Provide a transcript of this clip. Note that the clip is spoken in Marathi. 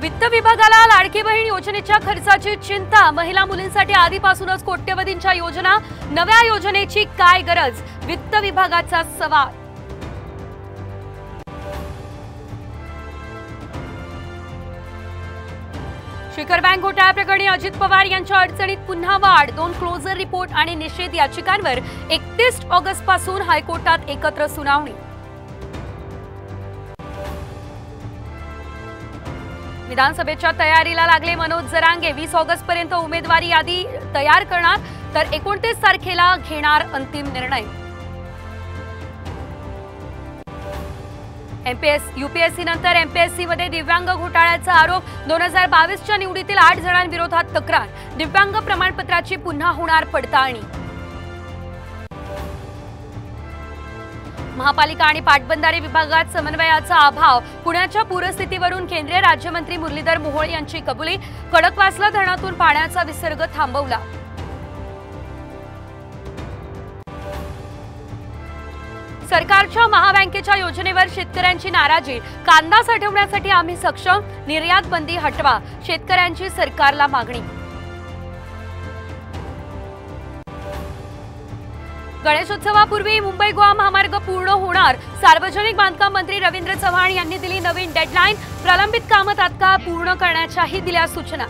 वित्त विभागाला लाडकी बहीण योजनेच्या खर्चाची चिंता। महिला मुलींसाठी आधीपासूनच कोट्यवधींच्या योजना, नव्या योजनेची काय गरज? वित्त विभागाचा सवाल। शिखर बँक घोटाळा प्रकरणी अजित पवार यांच्या अडचणीत पुन्हा वाढ। 2 क्लोजर रिपोर्ट आणि निषेध याचिकांवर 31 ऑगस्ट पासून हायकोर्टात एकत्र सुनावणी। विधानसभेच्या तयारीला लागले मनोज जरांगे। 20 ऑगस्ट पर्यंत उमेदवारी यादी तयार करणार, तर 29 तारखेला घेणार अंतिम निर्णय। यूपीएससी नंतर एमपीएससी मध्ये दिव्यांग घोटाळ्याचा आरोप। 2022च्या निवडीतील 8 जणांविरोधात तक्रार। दिव्यांग प्रमाणपत्राची पुन्हा होणार पडताळणी। महापालिका आणि पाटबंधारे विभागात समन्वयाचा अभाव। पुण्याच्या पूरस्थितीवरून केंद्रीय राज्यमंत्री मुरलीधर मोहोळ यांची कबुली। खडकवासला धरणातून पाण्याचा विसर्ग थांबवला। सरकारच्या महाबँकेच्या योजनेवर शेतकऱ्यांची नाराजी। कांदा साठवण्यासाठी आम्ही सक्षम, निर्यात बंदी हटवा, शेतकऱ्यांची सरकारला मागणी। गणेशोत्सवापूर्वी मुंबई गोवा महामार्ग पूर्ण होणार। सार्वजनिक बांधकाम मंत्री रवींद्र चव्हाण यांनी दिली नवीन डेडलाईन। प्रलंबित कामं तात्काळ पूर्ण करण्याच्याही दिल्या सूचना।